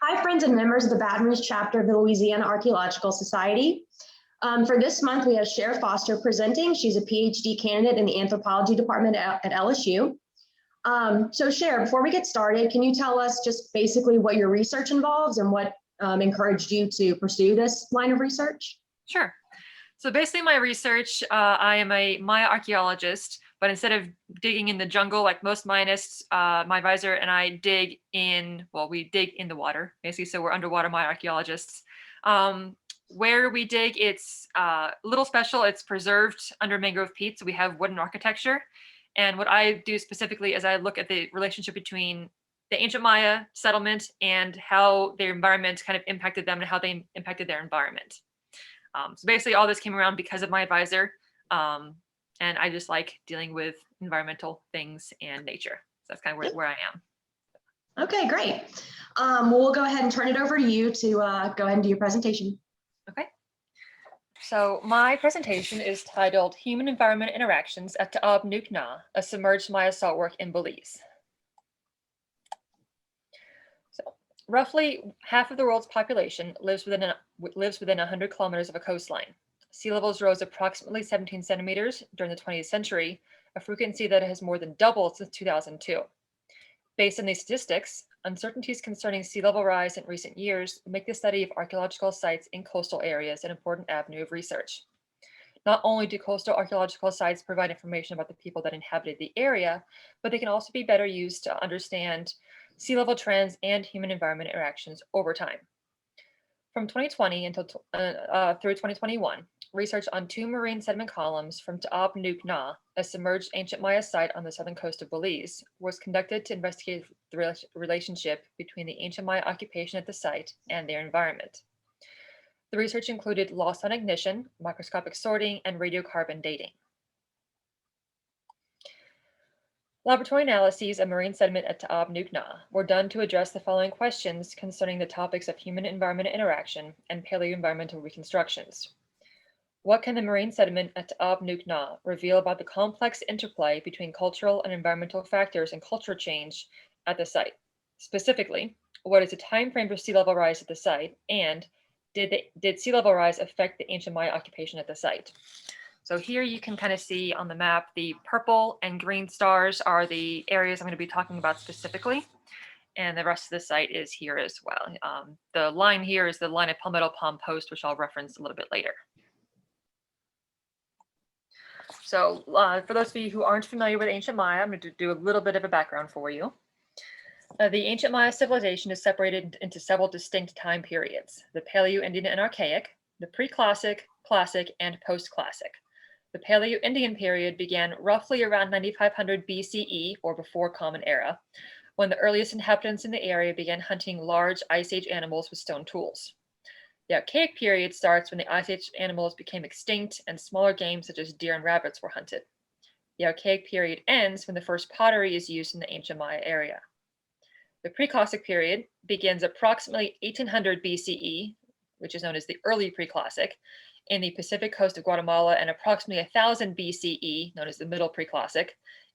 Hi, friends and members of the Baton Rouge chapter of the Louisiana Archaeological Society. For this month, we have Cheryl Foster presenting. She's a PhD candidate in the anthropology department at LSU. So Cheryl, before we get started, can you tell us just basically what your research involves and what encouraged you to pursue this line of research? Sure. So basically my research, I am a Maya archaeologist, but instead of digging in the jungle like most Mayanists, my advisor and I dig in, well, we dig in the water, basically, so we're underwater Maya archaeologists. Where we dig, it's a little special. It's preserved under mangrove peat, so we have wooden architecture. And what I do specifically is I look at the relationship between the ancient Maya settlement and how their environment kind of impacted them and how they impacted their environment. So basically all this came around because of my advisor. And I just like dealing with environmental things and nature. So that's kind of where I am. Okay, great. We'll go ahead and turn it over to you to go ahead and do your presentation. Okay. So my presentation is titled Human-Environment Interactions at Ta'ab Nuke Na, a Submerged Maya Saltwork in Belize. Roughly half of the world's population lives within 100 kilometers of a coastline. Sea levels rose approximately 17 centimeters during the 20th century, a frequency that has more than doubled since 2002. Based on these statistics, uncertainties concerning sea level rise in recent years make the study of archaeological sites in coastal areas an important avenue of research. Not only do coastal archaeological sites provide information about the people that inhabited the area, but they can also be better used to understand sea level trends and human environment interactions over time. From 2020 until through 2021, research on 2 marine sediment columns from Ta'ab Nuke Na, a submerged ancient Maya site on the southern coast of Belize, was conducted to investigate the relationship between the ancient Maya occupation at the site and their environment. The research included loss on ignition, microscopic sorting, and radiocarbon dating. Laboratory analyses of marine sediment at Ta'ab Nuke Na were done to address the following questions concerning the topics of human-environment interaction and paleo-environmental reconstructions. What can the marine sediment at Ta'ab Nuke Na reveal about the complex interplay between cultural and environmental factors and culture change at the site? Specifically, what is the time frame for sea level rise at the site, and did sea level rise affect the ancient Maya occupation at the site? So here you can kind of see on the map, the purple and green stars are the areas I'm going to be talking about specifically. And the rest of the site is here as well. The line here is the line of Palmetto Palm Post, which I'll reference a little bit later. So for those of you who aren't familiar with ancient Maya, I'm going to do a little bit of a background for you. The ancient Maya civilization is separated into several distinct time periods: the Paleo-Indian and Archaic, the pre-Classic, Classic, and post-Classic. The Paleo-Indian period began roughly around 9500 BCE, or before Common Era, when the earliest inhabitants in the area began hunting large Ice Age animals with stone tools. The Archaic period starts when the Ice Age animals became extinct and smaller game such as deer and rabbits were hunted. The Archaic period ends when the first pottery is used in the ancient Maya area. The Preclassic period begins approximately 1800 BCE, which is known as the early Preclassic, in the Pacific coast of Guatemala, and approximately 1000 BCE, known as the Middle Preclassic,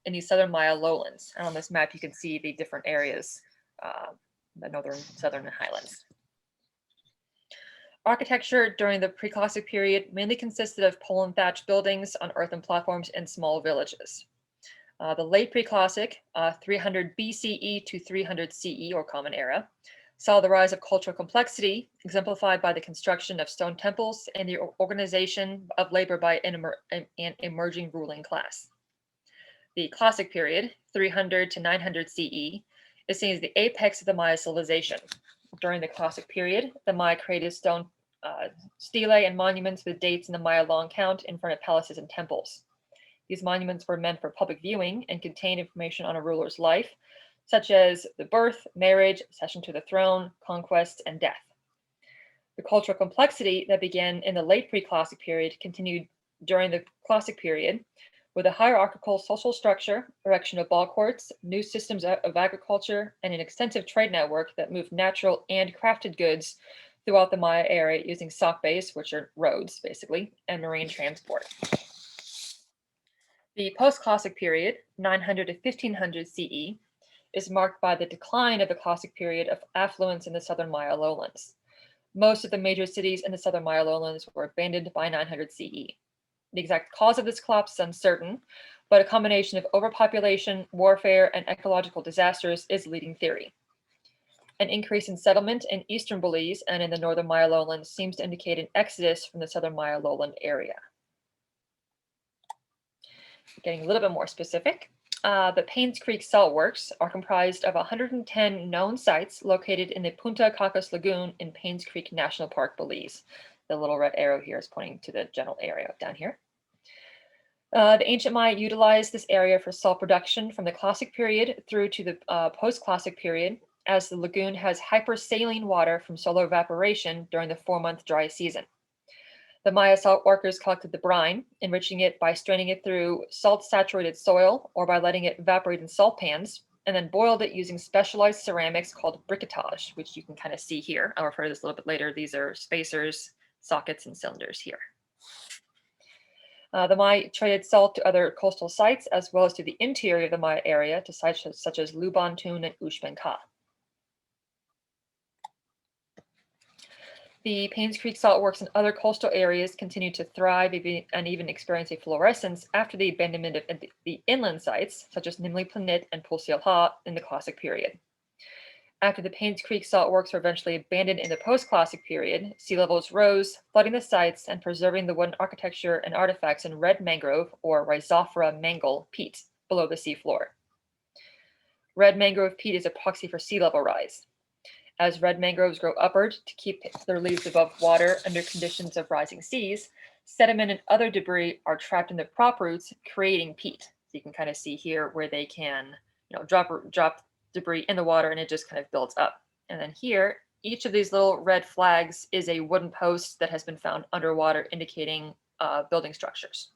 in the southern Maya lowlands. And on this map, you can see the different areas, the northern, southern, and highlands. Architecture during the Preclassic period mainly consisted of pole and thatch buildings on earthen platforms and small villages. The late Preclassic, 300 BCE to 300 CE, or Common Era, saw the rise of cultural complexity, exemplified by the construction of stone temples and the organization of labor by an emerging ruling class. The Classic period, 300 to 900 CE, is seen as the apex of the Maya civilization. During the Classic period, the Maya created stone stelae and monuments with dates in the Maya long count in front of palaces and temples. These monuments were meant for public viewing and contained information on a ruler's life, such as the birth, marriage, accession to the throne, conquest, and death. The cultural complexity that began in the late Preclassic period continued during the Classic period, with a hierarchical social structure, erection of ball courts, new systems of agriculture, and an extensive trade network that moved natural and crafted goods throughout the Maya area using sock bays, which are roads, basically, and marine transport. The post-Classic period, 900 to 1500 CE, is marked by the decline of the classic period of affluence in the southern Maya lowlands. Most of the major cities in the southern Maya lowlands were abandoned by 900 CE. The exact cause of this collapse is uncertain, but a combination of overpopulation, warfare, and ecological disasters is the leading theory. An increase in settlement in eastern Belize and in the northern Maya lowlands seems to indicate an exodus from the southern Maya lowland area. Getting a little bit more specific, the Paynes Creek Salt Works are comprised of 110 known sites located in the Punta Cacos Lagoon in Paynes Creek National Park, Belize. The little red arrow here is pointing to the general area down here. The ancient Maya utilized this area for salt production from the Classic period through to the post-Classic period, as the lagoon has hypersaline water from solar evaporation during the 4-month dry season. The Maya salt workers collected the brine, enriching it by straining it through salt-saturated soil or by letting it evaporate in salt pans, and then boiled it using specialized ceramics called briquetage, which you can kind of see here. I'll refer to this a little bit later. These are spacers, sockets, and cylinders here. The Maya traded salt to other coastal sites as well as to the interior of the Maya area to sites such as Lubantoon and Ushbenka. The Paynes Creek Salt Works and other coastal areas continued to thrive and even experience a fluorescence after the abandonment of the inland sites, such as Nimli Planit and Pulsialha in the Classic period. After the Paynes Creek Salt Works were eventually abandoned in the post-Classic period, sea levels rose, flooding the sites and preserving the wooden architecture and artifacts in red mangrove or Rhizophora mangle peat below the seafloor. Red mangrove peat is a proxy for sea level rise. As red mangroves grow upward to keep their leaves above water under conditions of rising seas, sediment and other debris are trapped in the prop roots, creating peat. So you can kind of see here where they can, drop debris in the water and it just kind of builds up. And then here, each of these little red flags is a wooden post that has been found underwater, indicating building structures.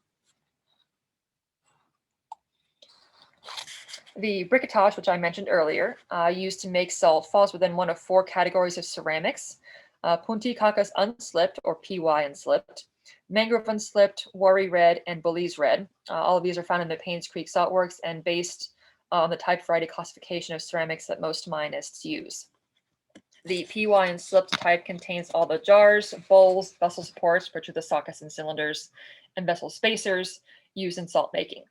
The briquetage, which I mentioned earlier, used to make salt, falls within one of 4 categories of ceramics: Punta Cacos unslipped, or PY unslipped, mangrove unslipped, Wari red, and Belize red. All of these are found in the Paynes Creek Salt Works and based on the type variety classification of ceramics that most Mayanists use. The PY unslipped type contains all the jars, bowls, vessel supports, which are the sockets and cylinders, and vessel spacers used in salt making.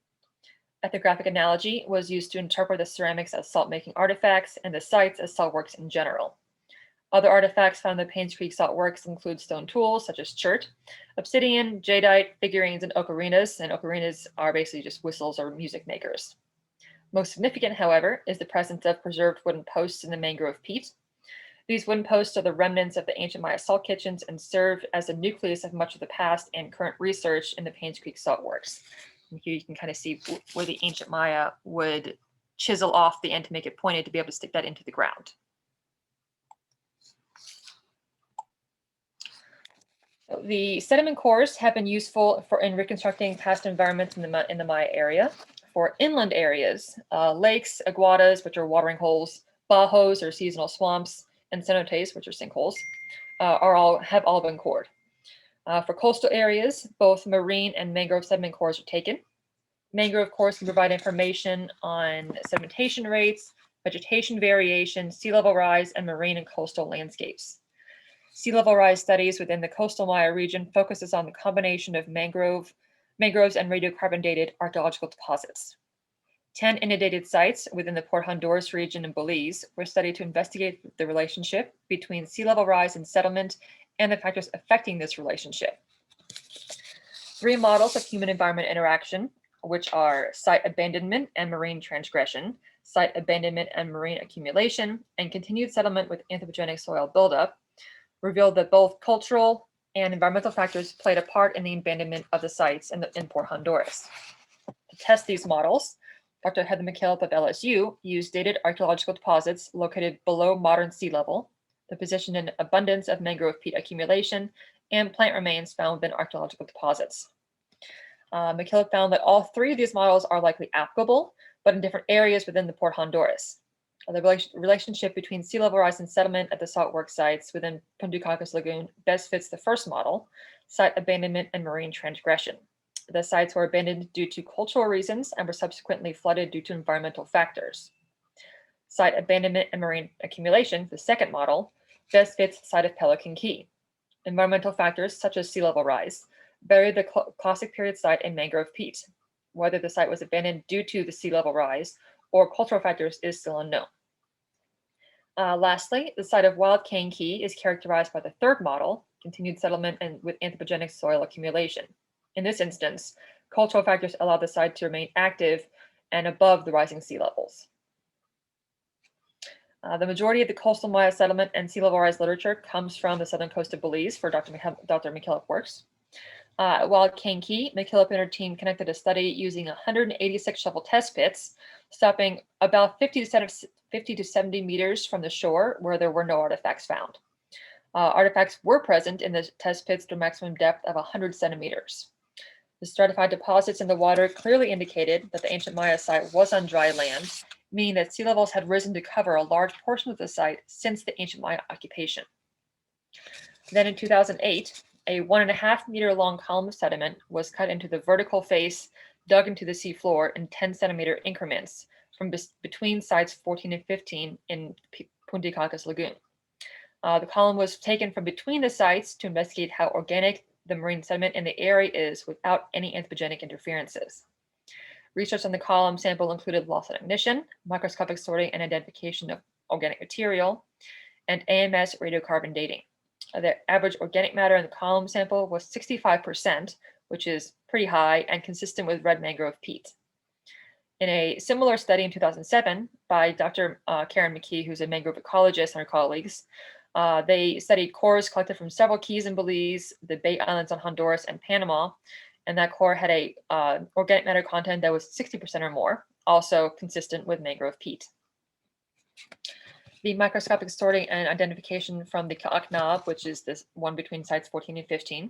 Ethnographic analogy was used to interpret the ceramics as salt-making artifacts and the sites as salt works in general. Other artifacts found in the Paynes Creek Salt Works include stone tools such as chert, obsidian, jadeite, figurines, and ocarinas. And ocarinas are basically just whistles or music makers. Most significant, however, is the presence of preserved wooden posts in the mangrove peat. These wooden posts are the remnants of the ancient Maya salt kitchens and serve as the nucleus of much of the past and current research in the Paynes Creek Salt Works. And here you can kind of see where the ancient Maya would chisel off the end to make it pointed to be able to stick that into the ground. So the sediment cores have been useful in reconstructing past environments in the Maya area. For inland areas, lakes, aguadas, which are watering holes, bajos or seasonal swamps, and cenotes, which are sinkholes, have all been cored. For coastal areas, both marine and mangrove sediment cores are taken. Mangrove cores can provide information on sedimentation rates, vegetation variation, sea level rise, and marine and coastal landscapes. Sea level rise studies within the coastal Maya region focuses on the combination of mangroves and radiocarbon dated archaeological deposits. 10 inundated sites within the Port Honduras region in Belize were studied to investigate the relationship between sea level rise and settlement and the factors affecting this relationship. 3 models of human-environment interaction, which are site abandonment and marine transgression, site abandonment and marine accumulation, and continued settlement with anthropogenic soil buildup, revealed that both cultural and environmental factors played a part in the abandonment of the sites in Port Honduras. To test these models, Dr. Heather McKillop of LSU used dated archaeological deposits located below modern sea level, the position and abundance of mangrove peat accumulation, and plant remains found within archaeological deposits. McKillop found that all 3 of these models are likely applicable, but in different areas within the Port Honduras. The relationship between sea level rise and settlement at the saltwork sites within Punta Cacos Lagoon best fits the first model, site abandonment and marine transgression. The sites were abandoned due to cultural reasons and were subsequently flooded due to environmental factors. Site abandonment and marine accumulation, the second model, best fits the site of Pelican Key. Environmental factors such as sea level rise bury the classic period site in mangrove peat. Whether the site was abandoned due to the sea level rise or cultural factors is still unknown. Lastly, the site of Wild Cane Key is characterized by the third model, continued settlement and with anthropogenic soil accumulation. In this instance, cultural factors allow the site to remain active and above the rising sea levels. The majority of the coastal Maya settlement and sea level rise literature comes from the southern coast of Belize for Dr. McKillop works. While at Cane Key, McKillop and her team connected a study using 186 shovel test pits, stopping about 50 to 70 meters from the shore where there were no artifacts found. Artifacts were present in the test pits to a maximum depth of 100 centimeters. The stratified deposits in the water clearly indicated that the ancient Maya site was on dry land, meaning that sea levels had risen to cover a large portion of the site since the ancient Maya occupation. Then in 2008, a 1.5 meter long column of sediment was cut into the vertical face, dug into the sea floor in 10 centimeter increments from between sites 14 and 15 in Punticacas Lagoon. The column was taken from between the sites to investigate how organic the marine sediment in the area is without any anthropogenic interferences. Research on the column sample included loss and ignition, microscopic sorting and identification of organic material, and AMS radiocarbon dating. The average organic matter in the column sample was 65%, which is pretty high and consistent with red mangrove peat. In a similar study in 2007 by Dr. Karen McKee, who's a mangrove ecologist, and her colleagues, they studied cores collected from several keys in Belize, the Bay Islands on Honduras, and Panama, and that core had a organic matter content that was 60% or more, also consistent with mangrove peat. The microscopic sorting and identification from the Kaaknaab, which is this one between sites 14 and 15,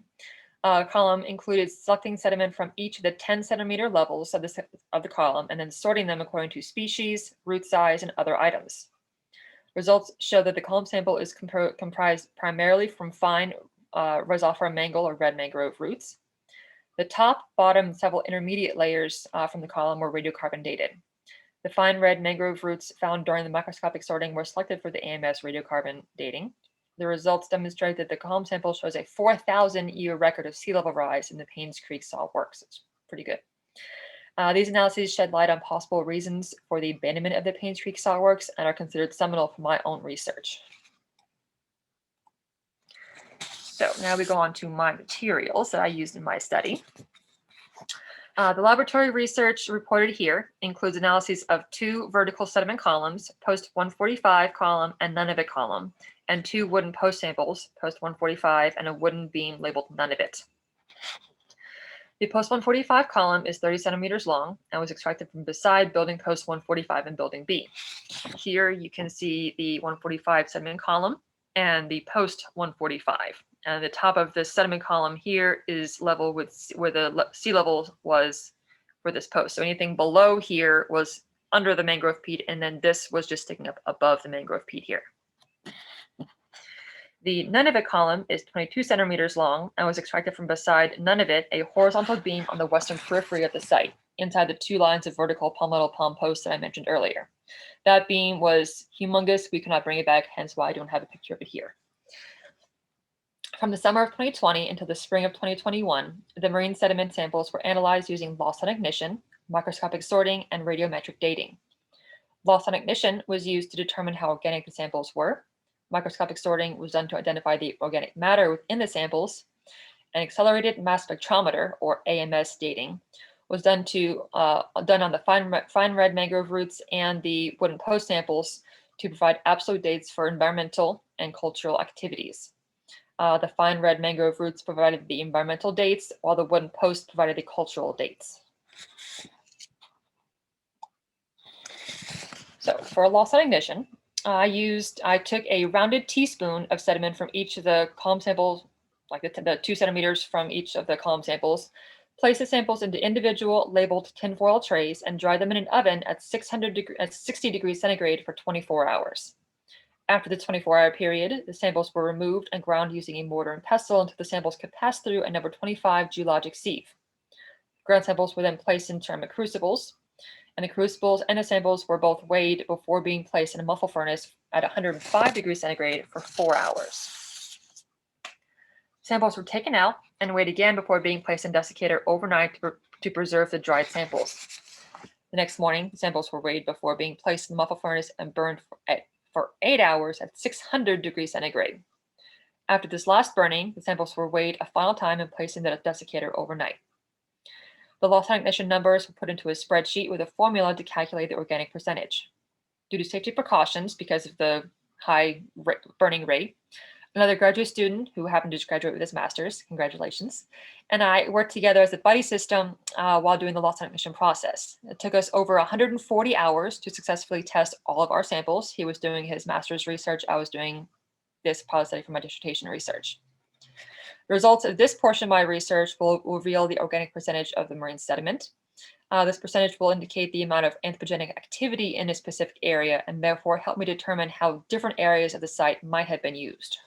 column included selecting sediment from each of the 10 centimeter levels of the column and then sorting them according to species, root size, and other items. Results show that the column sample is comprised primarily from fine Rhizophora mangle or red mangrove roots. The top, bottom, and several intermediate layers from the column were radiocarbon dated. The fine red mangrove roots found during the microscopic sorting were selected for the AMS radiocarbon dating. The results demonstrate that the column sample shows a 4,000-year record of sea level rise in the Paynes Creek salt works. It's pretty good. These analyses shed light on possible reasons for the abandonment of the Paynes Creek salt works and are considered seminal for my own research. So now we go on to my materials that I used in my study. The laboratory research reported here includes analyses of 2 vertical sediment columns, post 145 column and none of it column, and 2 wooden post samples, post 145 and a wooden beam labeled none of it. The post 145 column is 30 centimeters long and was extracted from beside building post 145 and building B. Here you can see the 145 sediment column and the post 145. And the top of the sediment column here is level with where the sea level was for this post. So anything below here was under the mangrove peat, and then this was just sticking up above the mangrove peat here. The Nunavut column is 22 centimeters long and was extracted from beside Nunavut, a horizontal beam on the western periphery of the site, inside the 2 lines of vertical palmetto palm posts that I mentioned earlier. That beam was humongous. We could not bring it back, hence why I don't have a picture of it here. From the summer of 2020 until the spring of 2021, the marine sediment samples were analyzed using loss on ignition, microscopic sorting, and radiometric dating. Loss on ignition was used to determine how organic the samples were. Microscopic sorting was done to identify the organic matter within the samples. An accelerated mass spectrometer, or AMS dating, was done on the fine red mangrove roots and the wooden post samples to provide absolute dates for environmental and cultural activities. The fine red mangrove roots provided the environmental dates, while the wooden post provided the cultural dates. So for loss on ignition, I took a rounded teaspoon of sediment from each of the column samples, like the 2 centimeters from each of the column samples, placed the samples into individual labeled tinfoil trays, and dried them in an oven at 60 degrees centigrade for 24 hours. After the 24-hour period, the samples were removed and ground using a mortar and pestle until the samples could pass through a number 25 geologic sieve. Ground samples were then placed in ceramic crucibles, and the crucibles and the samples were both weighed before being placed in a muffle furnace at 105 degrees centigrade for 4 hours. Samples were taken out and weighed again before being placed in desiccator overnight to preserve the dried samples. The next morning, the samples were weighed before being placed in the muffle furnace and burned for 8 hours at 600 degrees centigrade. After this last burning, the samples were weighed a final time and placed in the desiccator overnight. The loss time ignition numbers were put into a spreadsheet with a formula to calculate the organic percentage. Due to safety precautions because of the high burning rate, another graduate student who happened to graduate with his master's, congratulations, and I worked together as a buddy system while doing the loss time ignition process. It took us over 140 hours to successfully test all of our samples. He was doing his master's research. I was doing this pilot study for my dissertation research. The results of this portion of my research will reveal the organic percentage of the marine sediment. This percentage will indicate the amount of anthropogenic activity in a specific area and therefore help me determine how different areas of the site might have been used.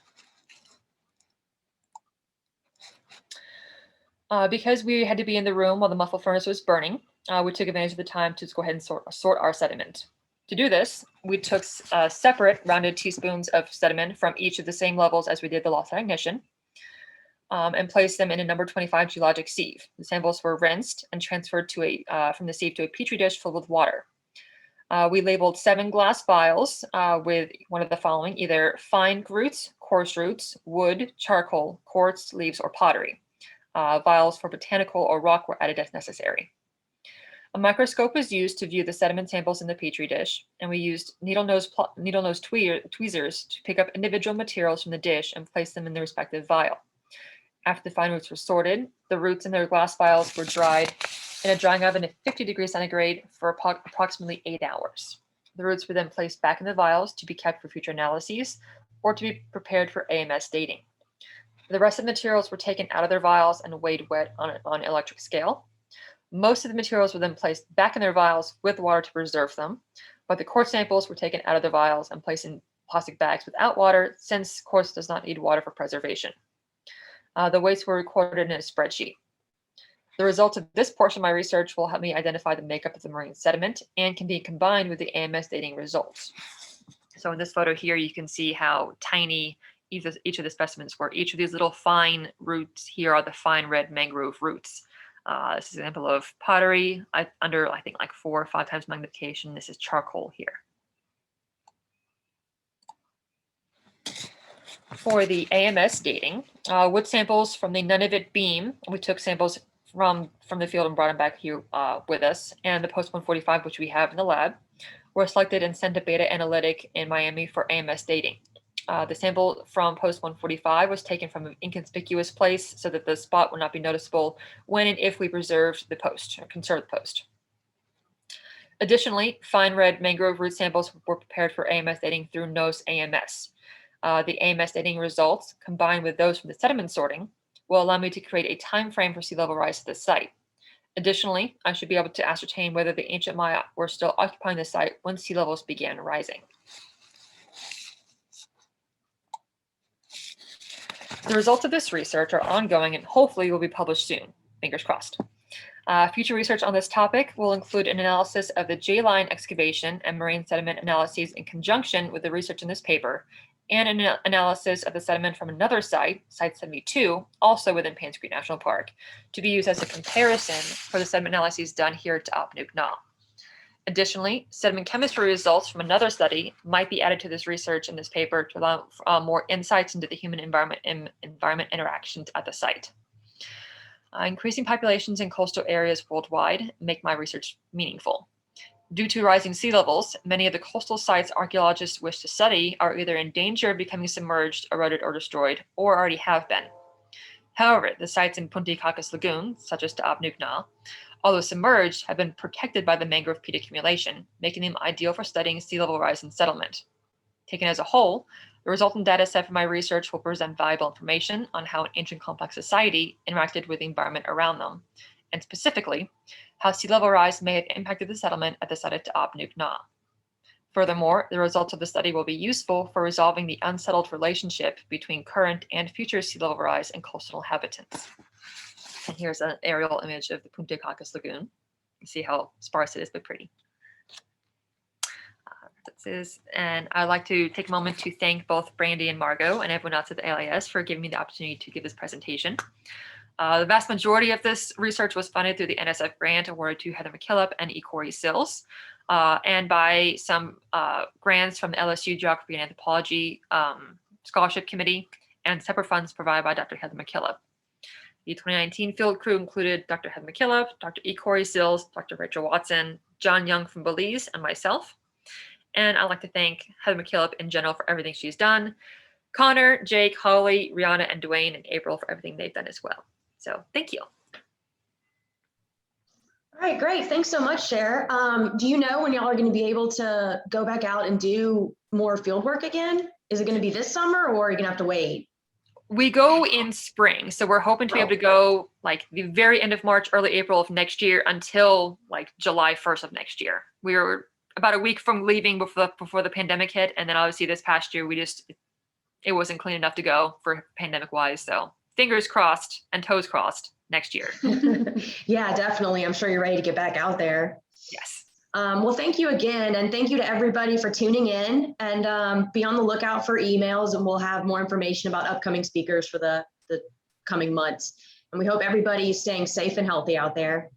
Because we had to be in the room while the muffle furnace was burning, we took advantage of the time to go ahead and sort our sediment. To do this, we took separate rounded teaspoons of sediment from each of the same levels as we did the loss time ignition, and placed them in a number 25 geologic sieve. The samples were rinsed and transferred from the sieve to a petri dish filled with water. We labeled 7 glass vials with one of the following: either fine roots, coarse roots, wood, charcoal, quartz, leaves, or pottery. Vials for botanical or rock were added as necessary. A microscope was used to view the sediment samples in the petri dish, and we used needle nose tweezers to pick up individual materials from the dish and place them in the respective vial. After the fine roots were sorted, the roots in their glass vials were dried in a drying oven at 50 degrees centigrade for approximately 8 hours. The roots were then placed back in the vials to be kept for future analyses or to be prepared for AMS dating. The rest of the materials were taken out of their vials and weighed wet on an electric scale. Most of the materials were then placed back in their vials with water to preserve them, but the quartz samples were taken out of the vials and placed in plastic bags without water, since quartz does not need water for preservation. The weights were recorded in a spreadsheet. The results of this portion of my research will help me identify the makeup of the marine sediment and can be combined with the AMS dating results. So in this photo here, you can see how tiny each of the specimens were. Each of these little fine roots here are the fine red mangrove roots. This is an example of pottery under, I think, like 4 or 5 times magnification. This is charcoal here. For the AMS dating, wood samples from the Nunavut beam, we took samples from the field and brought them back here with us, and the post 145, which we have in the lab, were selected and sent to Beta Analytic in Miami for AMS dating. The sample from post 145 was taken from an inconspicuous place so that the spot would not be noticeable when and if we preserved the post or conserved the post. Additionally, fine red mangrove root samples were prepared for AMS dating through NOS AMS. The AMS dating results, combined with those from the sediment sorting, will allow me to create a time frame for sea level rise at the site. Additionally, I should be able to ascertain whether the ancient Maya were still occupying the site when sea levels began rising. The results of this research are ongoing and hopefully will be published soon. Fingers crossed. Future research on this topic will include an analysis of the J-line excavation and marine sediment analyses in conjunction with the research in this paper, and an analysis of the sediment from another site, Site 72, also within Paynes Creek National Park, to be used as a comparison for the sediment analyses done here at Apnuk-Na. Additionally, sediment chemistry results from another study might be added to this research in this paper to allow more insights into the human environment interactions at the site. Increasing populations in coastal areas worldwide make my research meaningful. Due to rising sea levels, many of the coastal sites archaeologists wish to study are either in danger of becoming submerged, eroded, or destroyed, or already have been. However, the sites in Punta Cacas Lagoon, such as Apnuk-Na, although submerged, have been protected by the mangrove peat accumulation, making them ideal for studying sea level rise and settlement. Taken as a whole, the resultant data set from my research will present valuable information on how an ancient complex society interacted with the environment around them, and specifically, how sea level rise may have impacted the settlement at the site at Apnuk-Na. Furthermore, the results of the study will be useful for resolving the unsettled relationship between current and future sea level rise and coastal inhabitants. And here's an aerial image of the Punta Cacas Lagoon. You see how sparse it is, but pretty. And I'd like to take a moment to thank both Brandy and Margot and everyone else at the LIS for giving me the opportunity to give this presentation. The vast majority of this research was funded through the NSF grant awarded to Heather McKillop and E. Corey Sills, and by some grants from the LSU Geography and Anthropology Scholarship Committee and separate funds provided by Dr. Heather McKillop. The 2019 field crew included Dr. Heather McKillop, Dr. E. Corey Sills, Dr. Rachel Watson, John Young from Belize, and myself. And I'd like to thank Heather McKillop in general for everything she's done, Connor, Jake, Holly, Rihanna, and Dwayne, and April for everything they've done as well. So thank you. All right, great. Thanks so much, Cher. Do you know when y'all are going to be able to go back out and do more field work again? Is it going to be this summer, or are you going to have to wait? We go in spring, so we're hoping to be able to go like the very end of March, early April of next year until like July 1st of next year. We were about a week from leaving before the pandemic hit, and then obviously this past year it wasn't clean enough to go for pandemic wise. So fingers crossed and toes crossed next year. Yeah, definitely. I'm sure you're ready to get back out there. Yes. Well, thank you again, and thank you to everybody for tuning in, and be on the lookout for emails, and we'll have more information about upcoming speakers for the coming months. And we hope everybody is staying safe and healthy out there.